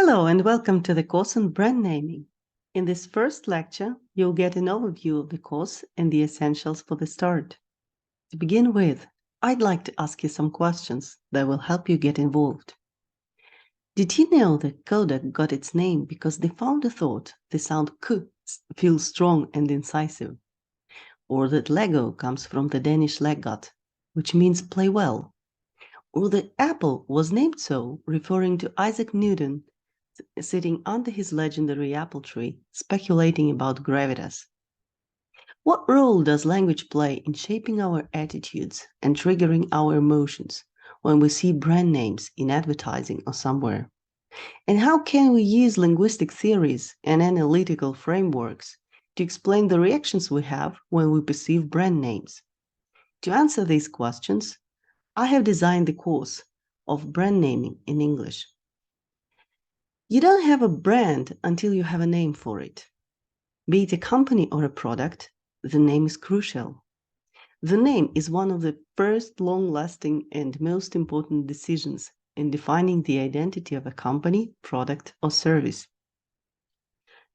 Hello and welcome to the course on brand naming. In this first lecture, you'll get an overview of the course and the essentials for the start. To begin with, I'd like to ask you some questions that will help you get involved. Did you know that Kodak got its name because the founder thought the sound K feels strong and incisive? Or that Lego comes from the Danish leggat, which means play well? Or that Apple was named so, referring to Isaac Newton sitting under his legendary apple tree, speculating about gravitas? What role does language play in shaping our attitudes and triggering our emotions when we see brand names in advertising or somewhere? And how can we use linguistic theories and analytical frameworks to explain the reactions we have when we perceive brand names? To answer these questions, I have designed the course of brand naming in English. You don't have a brand until you have a name for it. Be it a company or a product, the name is crucial. The name is one of the first long-lasting and most important decisions in defining the identity of a company, product, or service.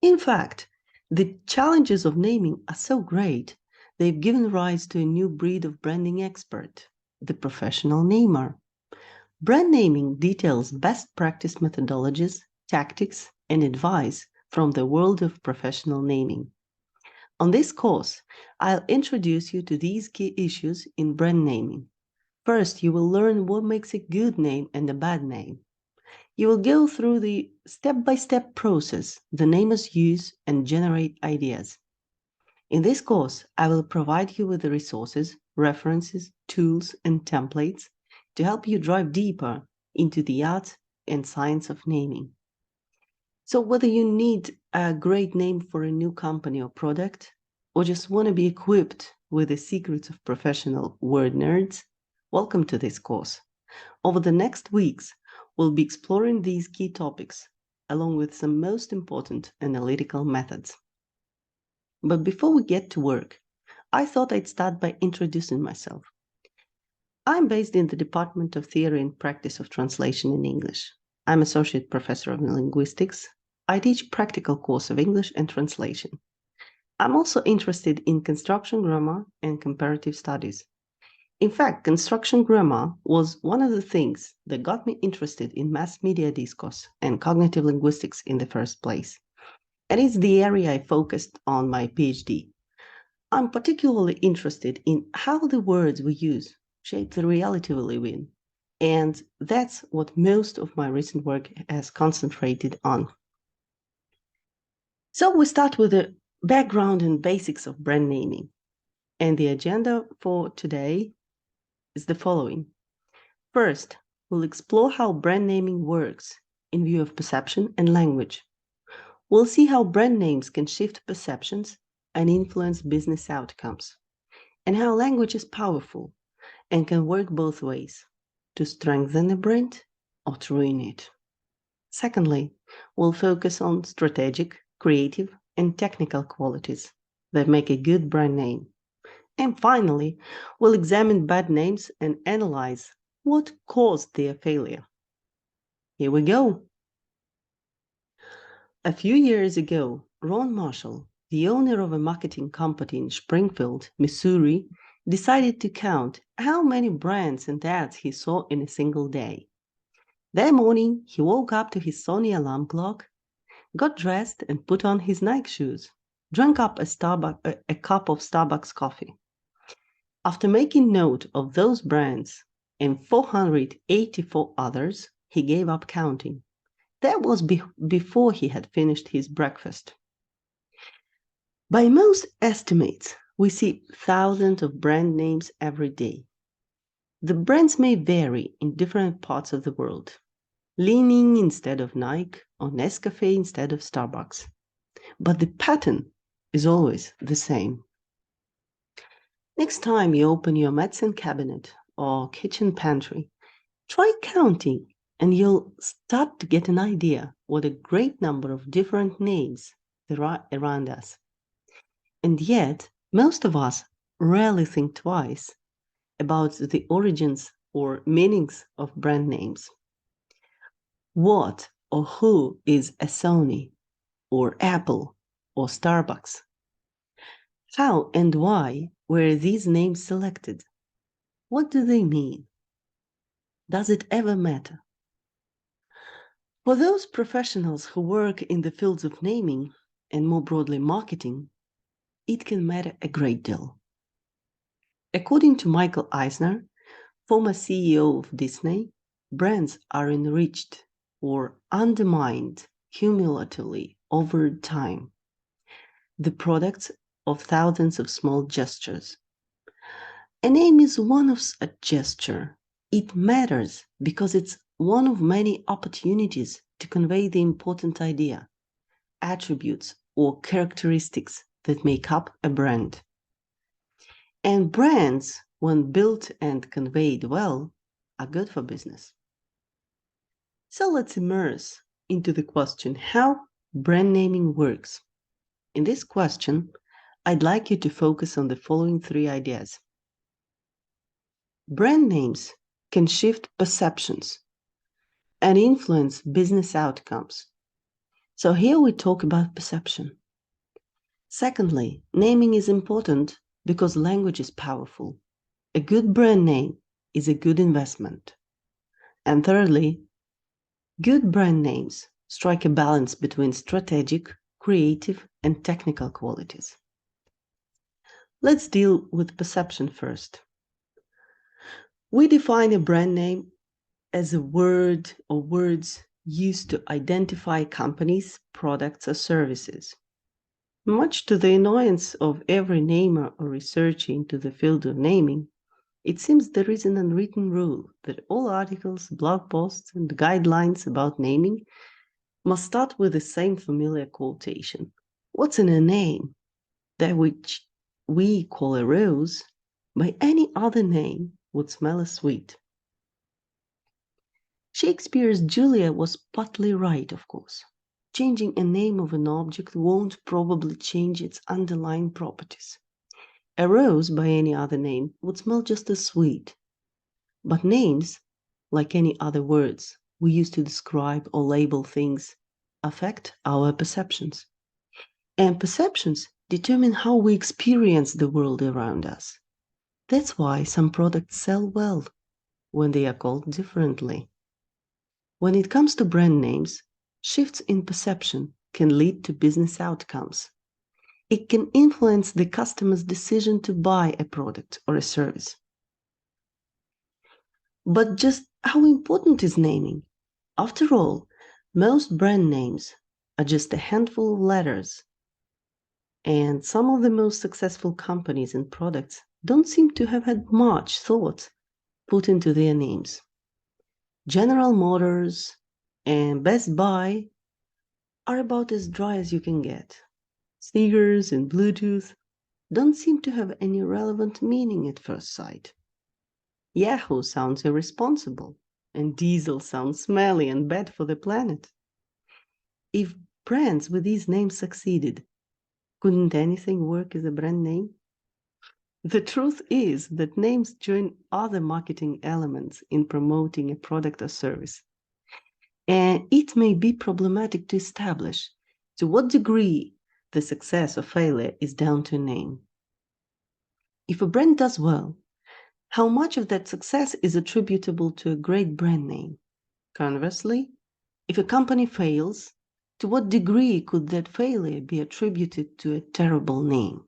In fact, the challenges of naming are so great, they've given rise to a new breed of branding expert, the professional namer. Brand naming details best practice methodologies, tactics, and advice from the world of professional naming. On this course, I'll introduce you to these key issues in brand naming. First, you will learn what makes a good name and a bad name. You will go through the step-by-step process the namers use and generate ideas. In this course, I will provide you with the resources, references, tools, and templates to help you dive deeper into the art and science of naming. So whether you need a great name for a new company or product, or just want to be equipped with the secrets of professional word nerds, welcome to this course. Over the next weeks, we'll be exploring these key topics, along with some most important analytical methods. But before we get to work, I thought I'd start by introducing myself. I'm based in the Department of Theory and Practice of Translation in English. I'm Associate Professor of Linguistics. I teach practical course of English and translation. I'm also interested in construction grammar and comparative studies. In fact, construction grammar was one of the things that got me interested in mass media discourse and cognitive linguistics in the first place. And it's the area I focused on my PhD. I'm particularly interested in how the words we use shape the reality we live in. And that's what most of my recent work has concentrated on. So we start with the background and basics of brand naming. And the agenda for today is the following. First, we'll explore how brand naming works in view of perception and language. We'll see how brand names can shift perceptions and influence business outcomes, and how language is powerful and can work both ways, to strengthen a brand or to ruin it. Secondly, we'll focus on strategic, creative, and technical qualities that make a good brand name. And finally, we'll examine bad names and analyze what caused their failure. Here we go. A few years ago, Ron Marshall, the owner of a marketing company in Springfield, Missouri, decided to count how many brands and ads he saw in a single day. That morning, he woke up to his Sony alarm clock, got dressed and put on his Nike shoes, drank up a cup of Starbucks coffee. After making note of those brands and 484 others, he gave up counting. That was before he had finished his breakfast. By most estimates, we see thousands of brand names every day. The brands may vary in different parts of the world. Li-Ning instead of Nike, or Nescafe instead of Starbucks. But the pattern is always the same. Next time you open your medicine cabinet or kitchen pantry, try counting and you'll start to get an idea what a great number of different names there are around us. And yet, most of us rarely think twice about the origins or meanings of brand names. What or who is a Sony, or Apple, or Starbucks? How and why were these names selected? What do they mean? Does it ever matter? For those professionals who work in the fields of naming, and more broadly marketing, it can matter a great deal. According to Michael Eisner, former CEO of Disney, brands are enriched or undermined cumulatively over time, the products of thousands of small gestures. A name is one of a gesture. It matters because it's one of many opportunities to convey the important idea, attributes, or characteristics that make up a brand. And brands, when built and conveyed well, are good for business. So let's immerse into the question how brand naming works. In this question, I'd like you to focus on the following three ideas. Brand names can shift perceptions and influence business outcomes. So here we talk about perception. Secondly, naming is important because language is powerful. A good brand name is a good investment. And thirdly, good brand names strike a balance between strategic, creative, and technical qualities. Let's deal with perception first. We define a brand name as a word or words used to identify companies, products, or services. Much to the annoyance of every namer or researcher into the field of naming, it seems there is an unwritten rule that all articles, blog posts, and guidelines about naming must start with the same familiar quotation. What's in a name? That which we call a rose, by any other name would smell as sweet. Shakespeare's Julia was partly right, of course. Changing a name of an object won't probably change its underlying properties. A rose by any other name would smell just as sweet. But names, like any other words we use to describe or label things, affect our perceptions. And perceptions determine how we experience the world around us. That's why some products sell well when they are called differently. When it comes to brand names, shifts in perception can lead to business outcomes. It can influence the customer's decision to buy a product or a service. But just how important is naming? After all, most brand names are just a handful of letters, and some of the most successful companies and products don't seem to have had much thought put into their names. General Motors and Best Buy are about as dry as you can get. Sneakers and Bluetooth don't seem to have any relevant meaning at first sight. Yahoo sounds irresponsible, and Diesel sounds smelly and bad for the planet. If brands with these names succeeded, couldn't anything work as a brand name? The truth is that names join other marketing elements in promoting a product or service. And it may be problematic to establish to what degree the success or failure is down to a name. If a brand does well, how much of that success is attributable to a great brand name? Conversely, if a company fails, to what degree could that failure be attributed to a terrible name?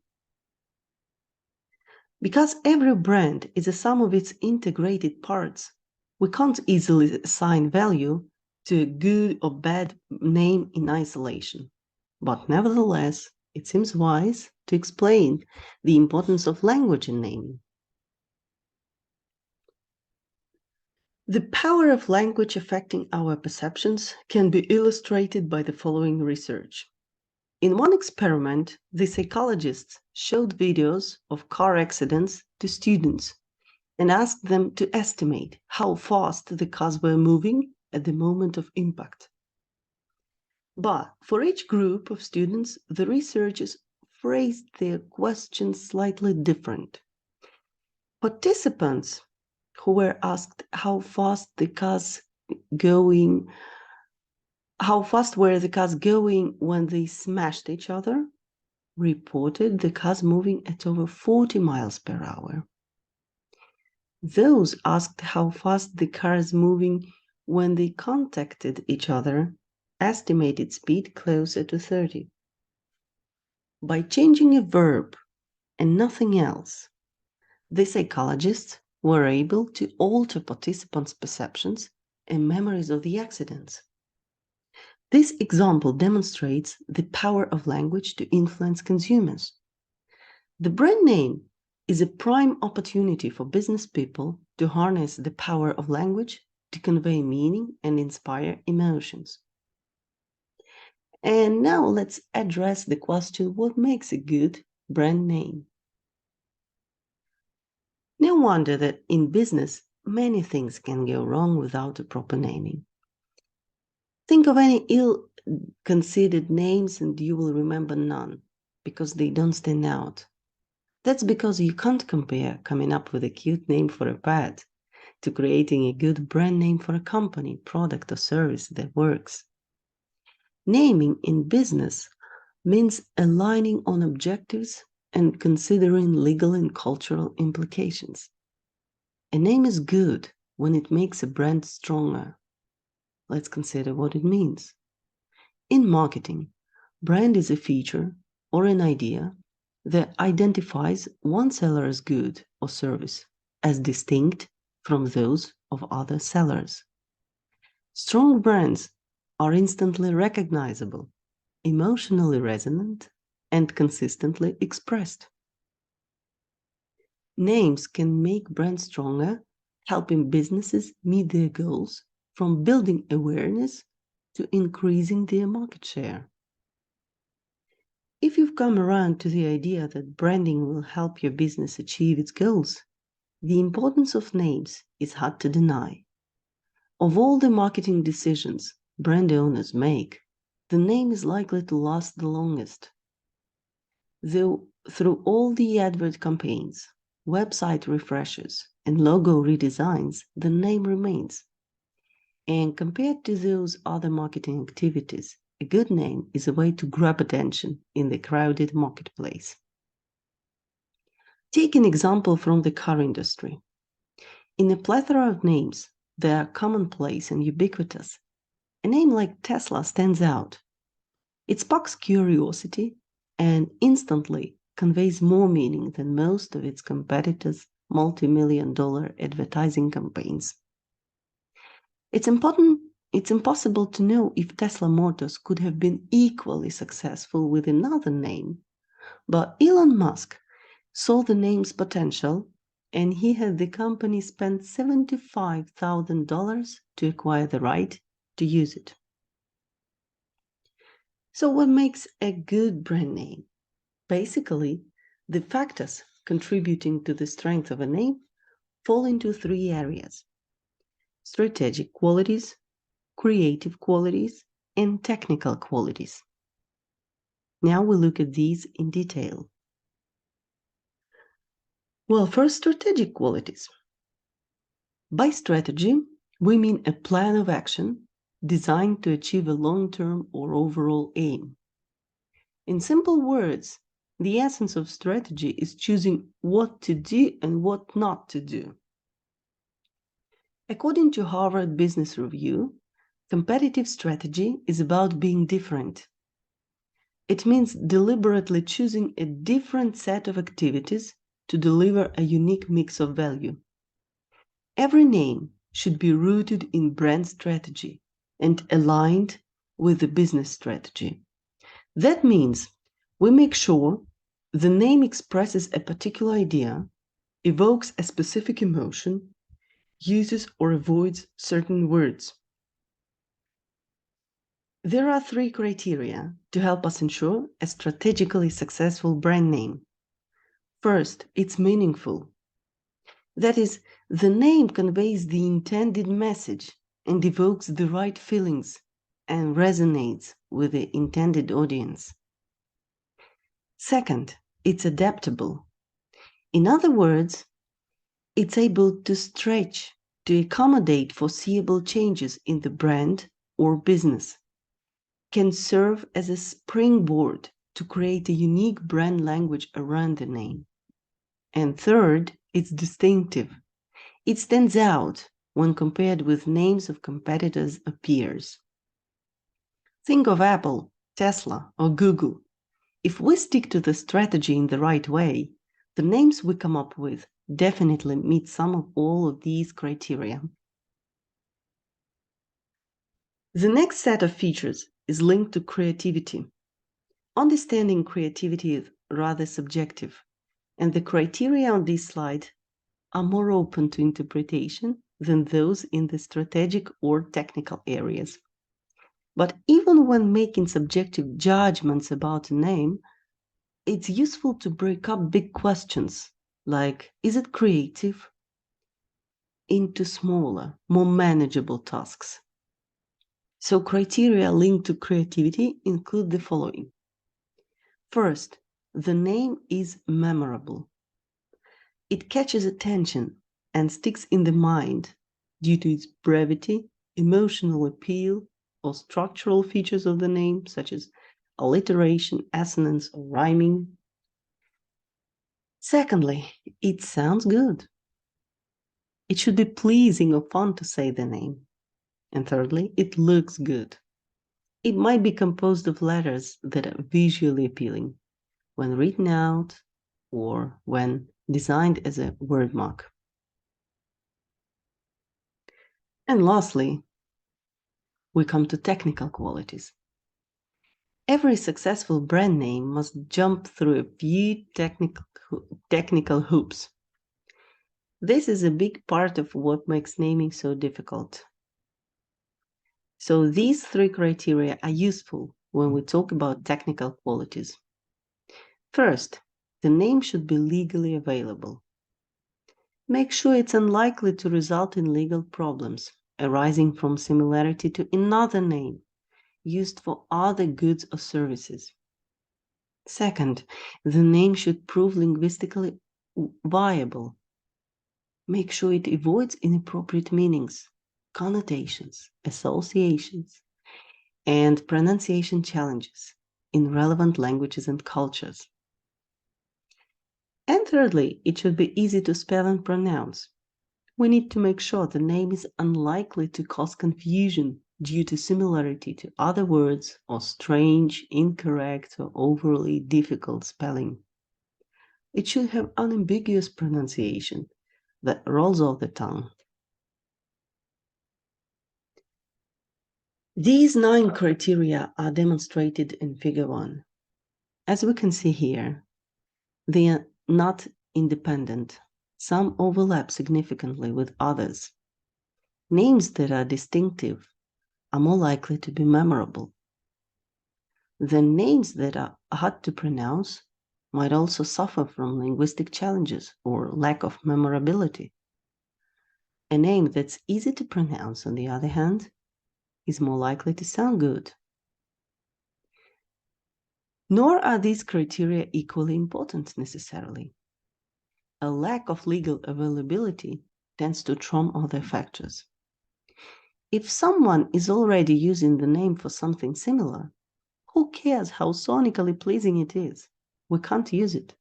Because every brand is a sum of its integrated parts, we can't easily assign value to a good or bad name in isolation. But nevertheless, it seems wise to explain the importance of language in naming. The power of language affecting our perceptions can be illustrated by the following research. In one experiment, the psychologists showed videos of car accidents to students and asked them to estimate how fast the cars were moving at the moment of impact. But for each group of students, the researchers phrased their questions slightly different. Participants who were asked how fast the cars going How fast were the cars going when they smashed each other? Reported the cars moving at over 40 miles per hour. Those asked how fast the cars moving when they contacted each other estimated speed closer to 30. By changing a verb and nothing else, the psychologists were able to alter participants' perceptions and memories of the accidents. This example demonstrates the power of language to influence consumers. The brand name is a prime opportunity for business people to harness the power of language to convey meaning and inspire emotions. And now let's address the question, what makes a good brand name? No wonder that in business, many things can go wrong without a proper naming. Think of any ill-considered names and you will remember none, because they don't stand out. That's because you can't compare coming up with a cute name for a pet to creating a good brand name for a company, product, or service that works. Naming in business means aligning on objectives and considering legal and cultural implications. A name is good when it makes a brand stronger. Let's consider what it means. In marketing, brand is a feature or an idea that identifies one seller as good or service as distinct from those of other sellers. Strong brands are instantly recognizable, emotionally resonant, and consistently expressed. Names can make brands stronger, helping businesses meet their goals from building awareness to increasing their market share. If you've come around to the idea that branding will help your business achieve its goals, the importance of names is hard to deny. Of all the marketing decisions brand owners make, the name is likely to last the longest. Though through all the advert campaigns, website refreshes, and logo redesigns, the name remains. And compared to those other marketing activities, a good name is a way to grab attention in the crowded marketplace. Take an example from the car industry. In a plethora of names that are commonplace and ubiquitous, a name like Tesla stands out. It sparks curiosity and instantly conveys more meaning than most of its competitors' multi-million-dollar advertising campaigns. It's impossible to know if Tesla Motors could have been equally successful with another name, but Elon Musk saw the name's potential and he had the company spend $75,000 to acquire the right to use it. So what makes a good brand name? Basically, the factors contributing to the strength of a name fall into three areas: strategic qualities, creative qualities, and technical qualities. Now we'll look at these in detail. Well, first, strategic qualities. By strategy, we mean a plan of action designed to achieve a long-term or overall aim. In simple words, the essence of strategy is choosing what to do and what not to do. According to Harvard Business Review, competitive strategy is about being different. It means deliberately choosing a different set of activities to deliver a unique mix of value. Every name should be rooted in brand strategy and aligned with the business strategy. That means we make sure the name expresses a particular idea, evokes a specific emotion, uses or avoids certain words. There are three criteria to help us ensure a strategically successful brand name. First, it's meaningful. That is, the name conveys the intended message and evokes the right feelings and resonates with the intended audience. Second, it's adaptable. In other words, it's able to stretch to accommodate foreseeable changes in the brand or business. can serve as a springboard to create a unique brand language around the name. And third, it's distinctive. It stands out when compared with names of competitors or peers. Think of Apple, Tesla, or Google. If we stick to the strategy in the right way, the names we come up with definitely meet some of all of these criteria. The next set of features is linked to creativity. Understanding creativity is rather subjective, and the criteria on this slide are more open to interpretation than those in the strategic or technical areas. But even when making subjective judgments about a name, it's useful to break up big questions like, is it creative, into smaller, more manageable tasks. So criteria linked to creativity include the following. First, the name is memorable. It catches attention and sticks in the mind due to its brevity, emotional appeal, or structural features of the name, such as alliteration, assonance, or rhyming. Secondly, it sounds good. It should be pleasing or fun to say the name. And thirdly, it looks good. It might be composed of letters that are visually appealing when written out or when designed as a word mark. And lastly, we come to technical qualities. Every successful brand name must jump through a few technical hoops. This is a big part of what makes naming so difficult. So these three criteria are useful when we talk about technical qualities. First, the name should be legally available. Make sure it's unlikely to result in legal problems arising from similarity to another name used for other goods or services. Second, the name should prove linguistically viable. Make sure it avoids inappropriate meanings, connotations, associations, and pronunciation challenges in relevant languages and cultures. And thirdly, it should be easy to spell and pronounce. We need to make sure the name is unlikely to cause confusion due to similarity to other words or strange, incorrect, or overly difficult spelling. It should have unambiguous pronunciation that rolls off the tongue. These 9 criteria are demonstrated in Figure 1. As we can see here, they are not independent. Some overlap significantly with others. Names that are distinctive are more likely to be memorable. The names that are hard to pronounce might also suffer from linguistic challenges or lack of memorability. A name that's easy to pronounce, on the other hand, is more likely to sound good. Nor are these criteria equally important necessarily. A lack of legal availability tends to trump other factors. If someone is already using the name for something similar, who cares how sonically pleasing it is? We can't use it.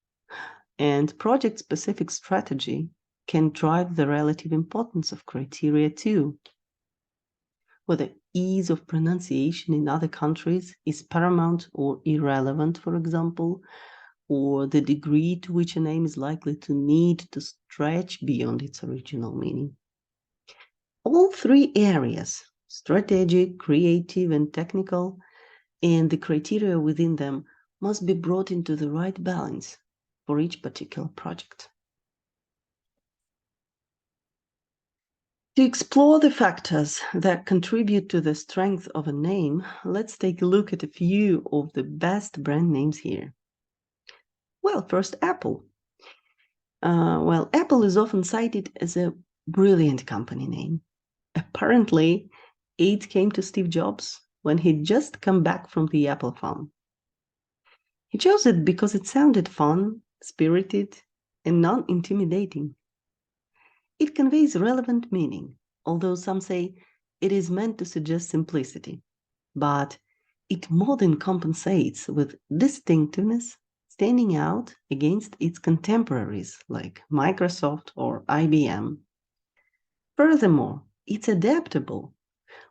And project-specific strategy can drive the relative importance of criteria too. Whether ease of pronunciation in other countries is paramount or irrelevant, for example, or the degree to which a name is likely to need to stretch beyond its original meaning. All 3 areas, strategic, creative, and technical, and the criteria within them must be brought into the right balance for each particular project. To explore the factors that contribute to the strength of a name, let's take a look at a few of the best brand names here. Well, first, Apple. Apple is often cited as a brilliant company name. Apparently, it came to Steve Jobs when he'd just come back from the Apple farm. He chose it because it sounded fun, spirited, and non-intimidating. It conveys relevant meaning, although some say it is meant to suggest simplicity. But It more than compensates with distinctiveness, standing out against its contemporaries like Microsoft or IBM. Furthermore, it's adaptable.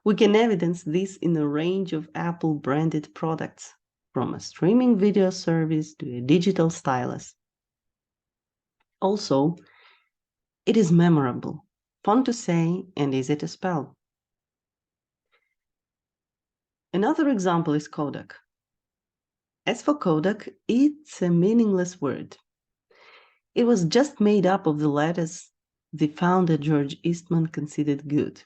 We can evidence this in a range of Apple branded products, from a streaming video service to a digital stylus. Also, it is memorable, fun to say, and easy to spell. Another example is Kodak. As for Kodak, it's a meaningless word. It was just made up of the letters the founder George Eastman considered good.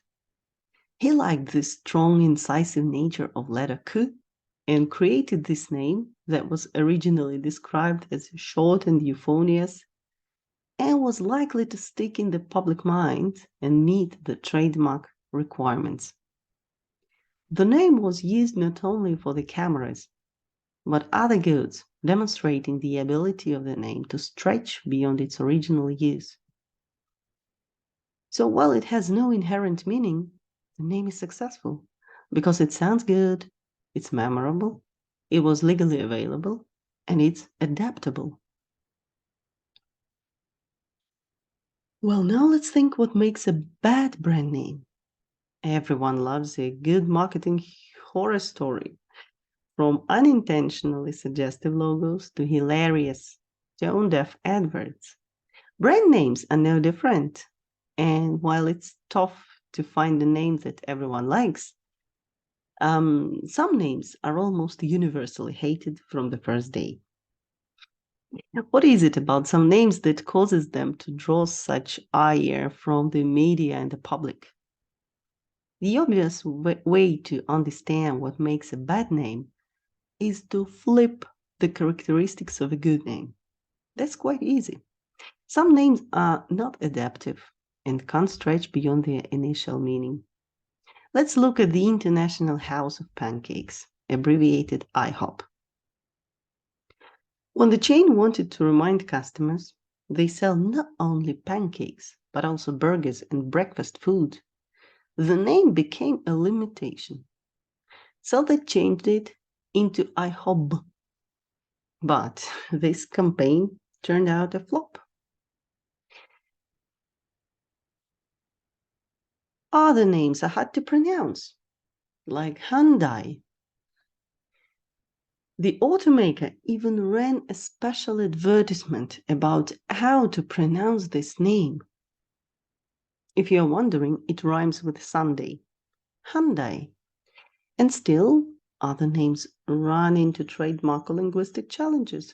He liked the strong, incisive nature of letter K and created this name that was originally described as short and euphonious and was likely to stick in the public mind and meet the trademark requirements. The name was used not only for the cameras, but other goods, demonstrating the ability of the name to stretch beyond its original use. So while it has no inherent meaning, the name is successful because it sounds good, it's memorable, it was legally available, and it's adaptable. Well, now let's think what makes a bad brand name. Everyone loves a good marketing horror story, from unintentionally suggestive logos to hilarious, tone-deaf adverts. Brand names are no different. And while it's tough to find a name that everyone likes, some names are almost universally hated from the first day. What is it about some names that causes them to draw such ire from the media and the public? The obvious way to understand what makes a bad name is to flip the characteristics of a good name. That's quite easy. Some names are not adaptive and can't stretch beyond their initial meaning. Let's look at the International House of Pancakes, abbreviated IHOP. When the chain wanted to remind customers they sell not only pancakes, but also burgers and breakfast food, the name became a limitation. So they changed it into IHOB. But this campaign turned out a flop. Other names are hard to pronounce, like Hyundai. The automaker even ran a special advertisement about how to pronounce this name. If you're wondering, it rhymes with Sunday, Hyundai. And still, other names run into trademark or linguistic challenges.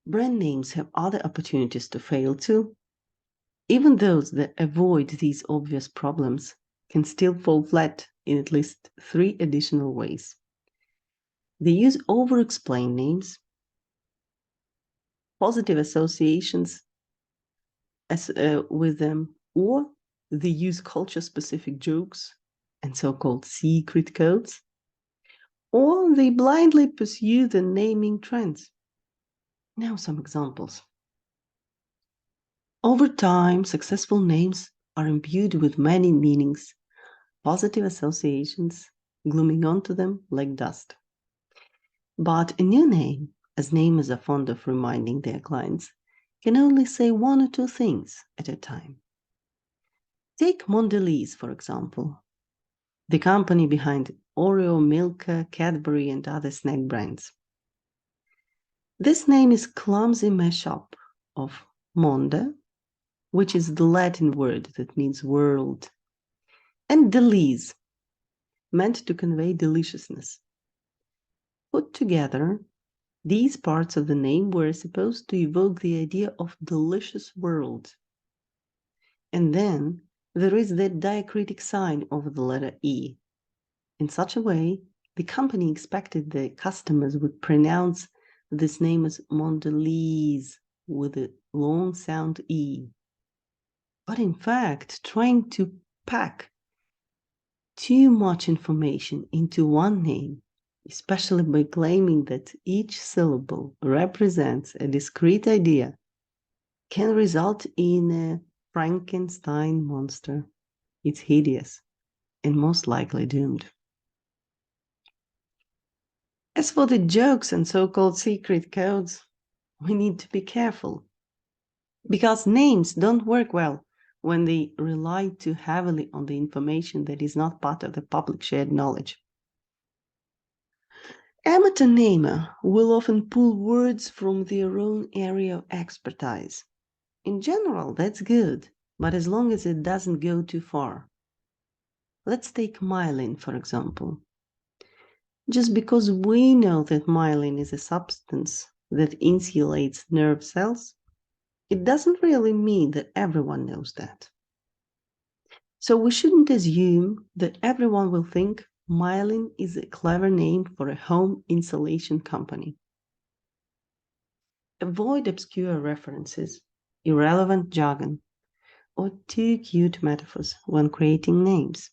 Brand names have other opportunities to fail too. Even those that avoid these obvious problems can still fall flat in at least 3 additional ways. They use over-explained names, positive associations with them, or they use culture-specific jokes and so-called secret codes, or they blindly pursue the naming trends. Now some examples. Over time, successful names are imbued with many meanings, positive associations glooming onto them like dust. But a new name, as namers are fond of reminding their clients, can only say 1 or 2 things at a time. Take Mondelez, for example, the company behind Oreo, Milka, Cadbury, and other snack brands. This name is clumsy mashup of monde, which is the Latin word that means world, and delice, meant to convey deliciousness. Put together, these parts of the name were supposed to evoke the idea of delicious world. And then there is that diacritic sign over the letter E. In such a way, the company expected the customers would pronounce this name as Mondelez with a long sound E. But in fact, trying to pack too much information into one name, especially by claiming that each syllable represents a discrete idea, can result in a Frankenstein monster. It's hideous and most likely doomed. As for the jokes and so-called secret codes, we need to be careful, because names don't work well when they rely too heavily on the information that is not part of the public shared knowledge. Amateur namer will often pull words from their own area of expertise. In general, that's good, but as long as it doesn't go too far. Let's take myelin, for example. Just because we know that myelin is a substance that insulates nerve cells, it doesn't really mean that everyone knows that. So we shouldn't assume that everyone will think myelin is a clever name for a home insulation company. Avoid obscure references, irrelevant jargon, or too cute metaphors when creating names.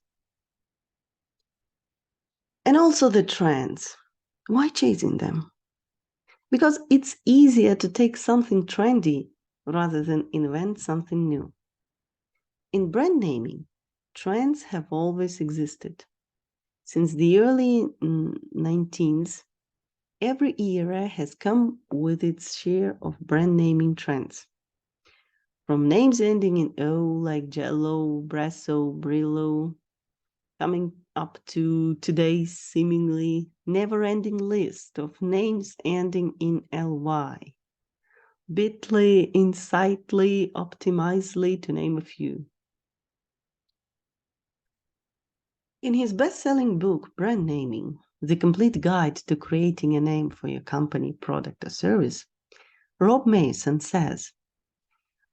And also the trends. Why chasing them? Because it's easier to take something trendy rather than invent something new. In brand naming, trends have always existed. Since the early 19th, every era has come with its share of brand naming trends. From names ending in O like Jello, Bresso, Brillo, coming up to today's seemingly never-ending list of names ending in ly. Bitly, Insightly, Optimizely, to name a few. In his best-selling book, Brand Naming, The Complete Guide to Creating a Name for Your Company, Product, or Service, Rob Mason says,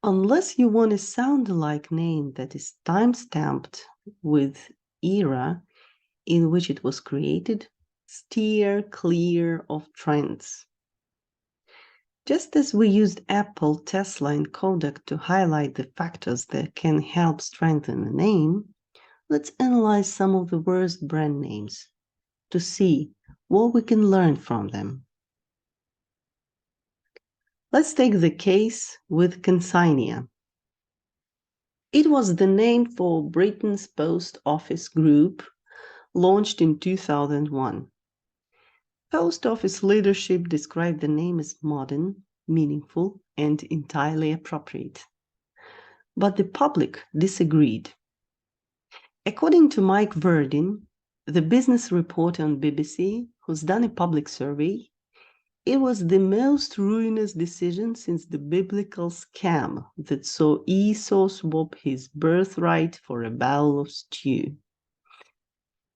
unless you want a sound-alike name that is time-stamped with era in which it was created, steer clear of trends. Just as we used Apple, Tesla, and Kodak to highlight the factors that can help strengthen a name, let's analyze some of the worst brand names to see what we can learn from them. Let's take the case with Consignia. It was the name for Britain's post office group, launched in 2001. Post office leadership described the name as modern, meaningful, and entirely appropriate. But the public disagreed. According to Mike Verdin, the business reporter on BBC, who's done a public survey, it was the most ruinous decision since the biblical scam that saw Esau swap his birthright for a bowl of stew.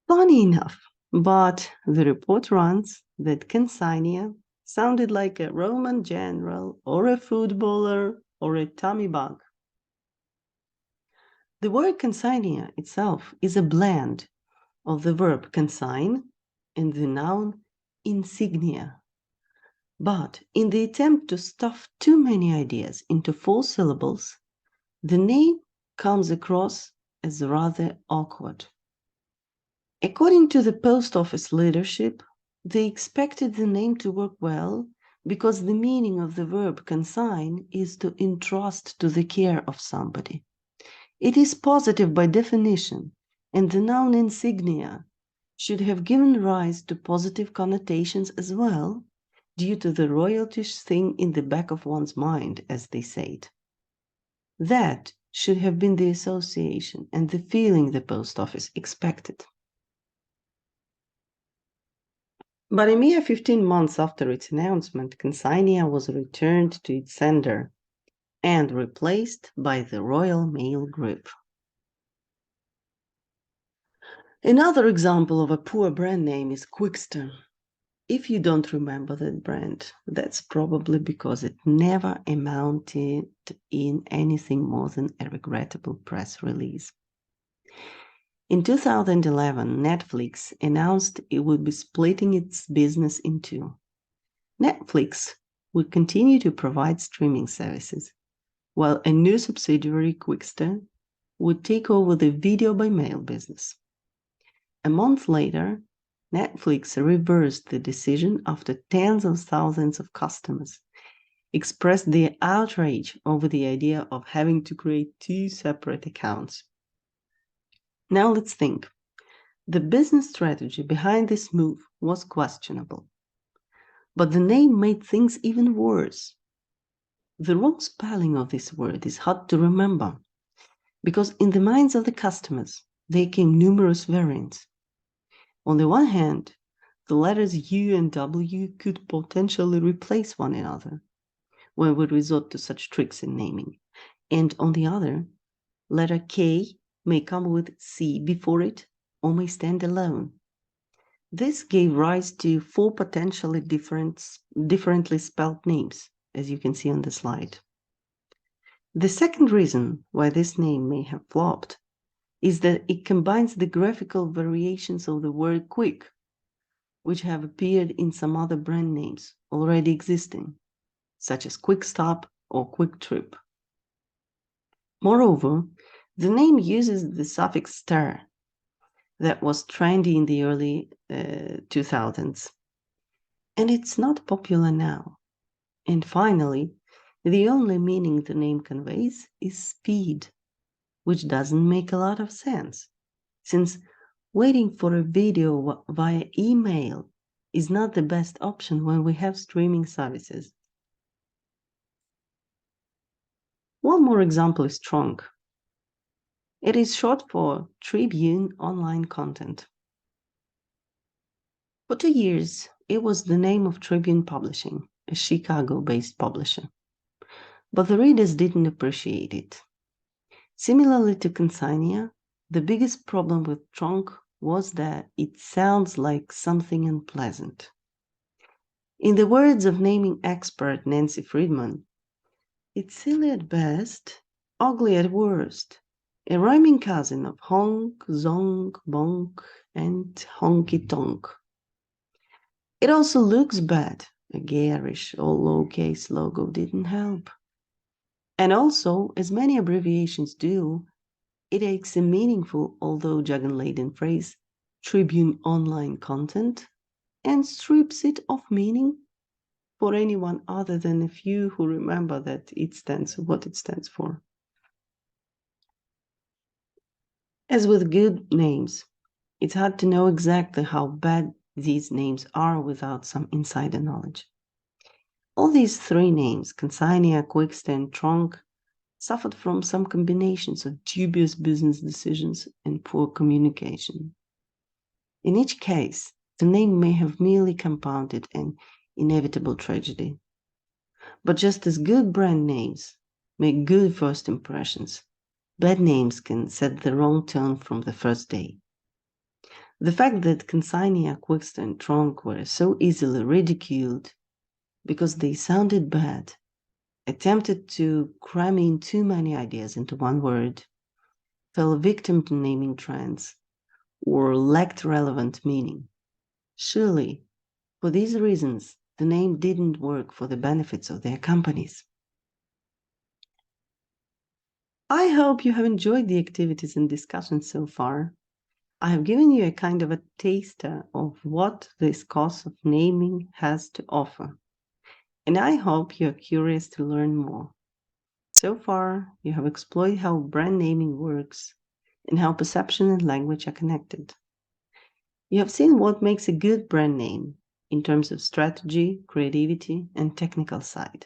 Funny enough, but the report runs that Consignia sounded like a Roman general or a footballer or a tummy bug. The word consignia itself is a blend of the verb consign and the noun insignia. But in the attempt to stuff too many ideas into 4 syllables, the name comes across as rather awkward. According to the post office leadership, they expected the name to work well because the meaning of the verb consign is to entrust to the care of somebody. It is positive by definition, and the noun insignia should have given rise to positive connotations as well, due to the royaltish thing in the back of one's mind, as they said. That should have been the association and the feeling the post office expected. But a mere 15 months after its announcement, Consignia was returned to its sender and replaced by the Royal Mail Group. Another example of a poor brand name is Quickster. If you don't remember that brand, that's probably because it never amounted in anything more than a regrettable press release. In 2011, Netflix announced it would be splitting its business in 2. Netflix would continue to provide streaming services, while a new subsidiary, Quickster, would take over the video by mail business. A month later, Netflix reversed the decision after tens of thousands of customers expressed their outrage over the idea of having to create 2 separate accounts. Now let's think. The business strategy behind this move was questionable. But the name made things even worse. The wrong spelling of this word is hard to remember, because in the minds of the customers, there came numerous variants. On the one hand, the letters U and W could potentially replace one another when we resort to such tricks in naming. And on the other, letter K may come with C before it or may stand alone. This gave rise to 4 potentially differently spelled names, as you can see on the slide. The second reason why this name may have flopped is that it combines the graphical variations of the word quick, which have appeared in some other brand names already existing, such as Quick Stop or Quick Trip. Moreover, the name uses the suffix "ter" that was trendy in the early 2000s, and it's not popular now. And finally, the only meaning the name conveys is speed, which doesn't make a lot of sense, since waiting for a video via email is not the best option when we have streaming services. One more example is Trunk. It is short for Tribune Online Content. For 2 years, it was the name of Tribune Publishing, a Chicago-based publisher. But the readers didn't appreciate it. Similarly to Consignia, the biggest problem with Trunk was that it sounds like something unpleasant. In the words of naming expert Nancy Friedman, it's silly at best, ugly at worst, a rhyming cousin of honk, zonk, bonk, and honky-tonk. It also looks bad. A garish or lowercase logo didn't help. And also, as many abbreviations do, it takes a meaningful, although jargon-laden phrase, Tribune Online Content, and strips it of meaning for anyone other than a few who remember that it stands what it stands for. As with good names, it's hard to know exactly how bad these names are without some insider knowledge. All these 3 names, Consignia, Quickstand, Trunk, suffered from some combinations of dubious business decisions and poor communication. In each case, the name may have merely compounded an inevitable tragedy. But just as good brand names make good first impressions, bad names can set the wrong tone from the first day. The fact that Consignia, Quickstand, and Trunk were so easily ridiculed because they sounded bad, attempted to cram in too many ideas into one word, fell victim to naming trends, or lacked relevant meaning. Surely, for these reasons, the name didn't work for the benefits of their companies. I hope you have enjoyed the activities and discussions so far. I have given you a kind of a taster of what this course of naming has to offer, and I hope you are curious to learn more. So far, you have explored how brand naming works and how perception and language are connected. You have seen what makes a good brand name in terms of strategy, creativity, and technical side.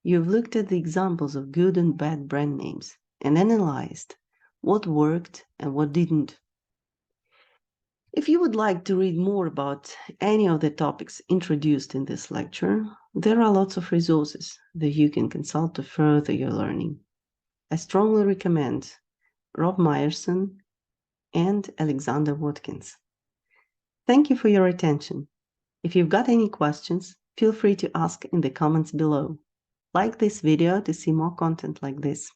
You have looked at the examples of good and bad brand names and analyzed what worked and what didn't. If you would like to read more about any of the topics introduced in this lecture, there are lots of resources that you can consult to further your learning. I strongly recommend Rob Meyerson and Alexander Watkins. Thank you for your attention. If you've got any questions, feel free to ask in the comments below. Like this video to see more content like this.